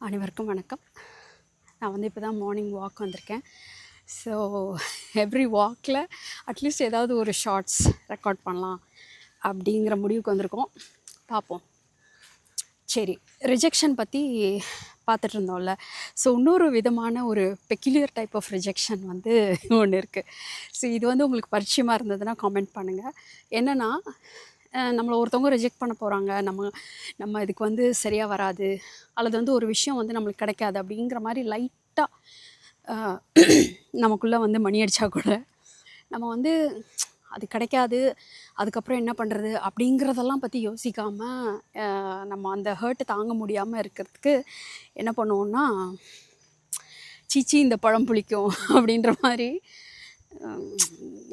அனைவருக்கும் வணக்கம். நான் வந்து இப்போ தான் மார்னிங் வாக் வந்திருக்கேன். ஸோ எவ்ரி வாக்கில் அட்லீஸ்ட் ஏதாவது ஒரு ஷார்ட்ஸ் ரெக்கார்ட் பண்ணலாம் அப்படிங்கிற முடிவுக்கு வந்திருக்கோம். பார்ப்போம். சரி, ரிஜெக்ஷன் பற்றி பார்த்துட்டு இருந்தோம்ல. ஸோ இன்னொரு விதமான ஒரு பெக்யூலியர் டைப் ஆஃப் ரிஜெக்ஷன் வந்து ஒன்று இருக்குது. ஸோ இது வந்து உங்களுக்கு பரிச்சயமாக இருந்ததுன்னா காமெண்ட் பண்ணுங்கள். என்னென்னா, நம்மளை ஒருத்தவங்க ரிஜெக்ட் பண்ண போகிறாங்க, நம்ம இதுக்கு வந்து சரியாக வராது, அல்லது வந்து ஒரு விஷயம் வந்து நம்மளுக்கு கிடைக்காது அப்படிங்கிற மாதிரி லைட்டாக நமக்குள்ளே வந்து மணி அடித்தா கூட நம்ம வந்து அது கிடைக்காது, அதுக்கப்புறம் என்ன பண்ணுறது அப்படிங்கிறதெல்லாம் பற்றி யோசிக்காமல் நம்ம அந்த ஹர்ட்டு தாங்க முடியாமல் இருக்கிறதுக்கு என்ன பண்ணுவோன்னா, சீச்சி இந்த பழம் புளிக்கும் அப்படின்ற மாதிரி.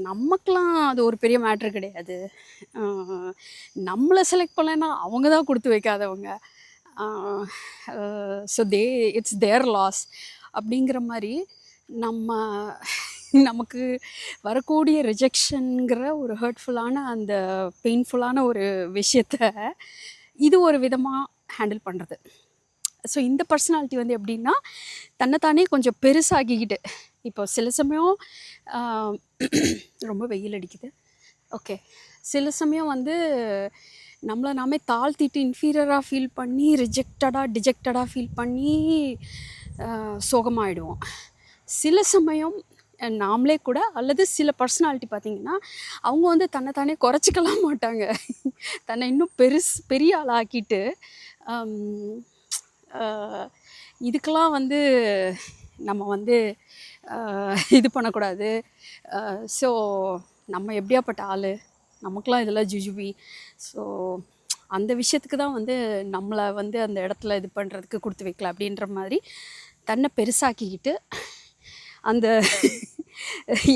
நமக்கெலாம் அது ஒரு பெரிய மேட்ரு கிடையாது. நம்மளை செலக்ட் பண்ணலைன்னா அவங்க தான் கொடுத்து வைக்காதவங்க. ஸோ இட்ஸ் தேர் லாஸ் அப்படிங்கிற மாதிரி நமக்கு வரக்கூடிய ரிஜெக்ஷனுங்கிற ஒரு ஹர்ட்ஃபுல்லான அந்த பெயின்ஃபுல்லான ஒரு விஷயத்த இது ஒரு விதமாக ஹேண்டில் பண்ணுறது. ஸோ இந்த பர்சனாலிட்டி வந்து எப்படின்னா, தன்னைத்தானே கொஞ்சம் பெருசாகிக்கிட்டு, இப்போ சில சமயம் ரொம்ப வெயில் அடிக்குது, ஓகே, சில சமயம் வந்து நம்மளை நாமே தாழ்த்திட்டு இன்ஃபீரியராக ஃபீல் பண்ணி டிஜெக்டடாக ஃபீல் பண்ணி சோகமாகிடுவோம். சில சமயம் நாமளே கூட, அல்லது சில பர்சனாலிட்டி பார்த்திங்கன்னா, அவங்க வந்து தன்னைத்தானே குறைச்சிக்கலாம் மாட்டாங்க. தன்னை இன்னும் பெரிய ஆளாக்கிட்டு இதுக்கெல்லாம் வந்து நம்ம வந்து இது பண்ணக்கூடாது. ஸோ நம்ம எப்படியாப்பட்ட ஆள், நமக்கெலாம் இதெல்லாம் ஜுஜுபி. ஸோ அந்த விஷயத்துக்கு தான் வந்து நம்மளை வந்து அந்த இடத்துல இது பண்ணுறதுக்கு கொடுத்து வைக்கல அப்படின்ற மாதிரி தன்னை பெருசாக்கிக்கிட்டு அந்த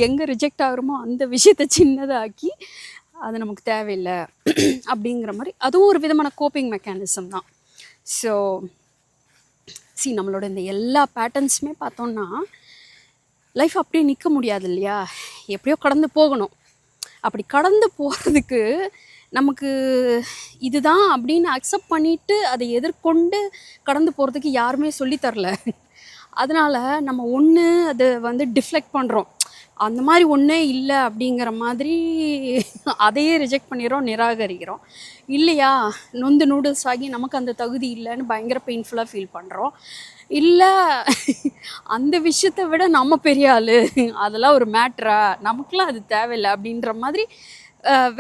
எங்கே ரிஜெக்ட் ஆகிறோமோ அந்த விஷயத்தை சின்னதாக்கி அது நமக்கு தேவையில்லை அப்படிங்கிற மாதிரி, அதுவும் ஒரு விதமான கோப்பிங் மெக்கானிசம் தான். ஸோ நம்மளோட இந்த எல்லா பேட்டர்ன்ஸுமே பார்த்தோன்னா, லைஃப் அப்படியே நிற்க முடியாது இல்லையா, எப்படியோ கடந்து போகணும். அப்படி கடந்து போகிறதுக்கு நமக்கு இதுதான் அப்படின்னு அக்செப்ட் பண்ணிவிட்டு அதை எதிர்கொண்டு கடந்து போகிறதுக்கு யாருமே சொல்லித்தரல. அதனால் நம்ம ஒன்று அதை வந்து டிஃப்ளெக்ட் பண்ணுறோம், அந்த மாதிரி ஒன்றே இல்லை அப்படிங்கிற மாதிரி அதையே ரிஜெக்ட் பண்ணிடுறோம், நிராகரிக்கிறோம். இல்லையா, நொந்து நூடுல்ஸ் ஆகி நமக்கு அந்த தகுதி இல்லைன்னு பயங்கர பெயின்ஃபுல்லாக ஃபீல் பண்ணுறோம். இல்லை, அந்த விஷயத்தை விட நம்ம பெரிய ஆள், அதெல்லாம் ஒரு மேட்ரா, நமக்குலாம் அது தேவையில்லை அப்படின்ற மாதிரி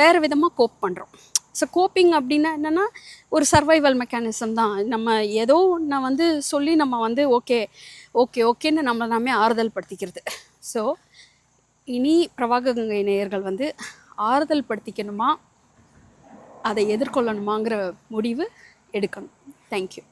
வேறு விதமாக கோப் பண்ணுறோம். ஸோ கோப்பிங் அப்படின்னா என்னென்னா, ஒரு சர்வைவல் மெக்கானிசம் தான். நம்ம ஏதோ ஒன்றை வந்து சொல்லி நம்ம வந்து ஓகேன்னு நம்மளை நாமே ஆறுதல் படுத்திக்கிறது. ஸோ இனி பிரவாக கங்கை நேயர்கள் வந்து ஆறுதல் படுத்திக்கணுமா, அதை எதிர்கொள்ளணுமாங்கிற முடிவு எடுக்கணும். தேங்க்யூ.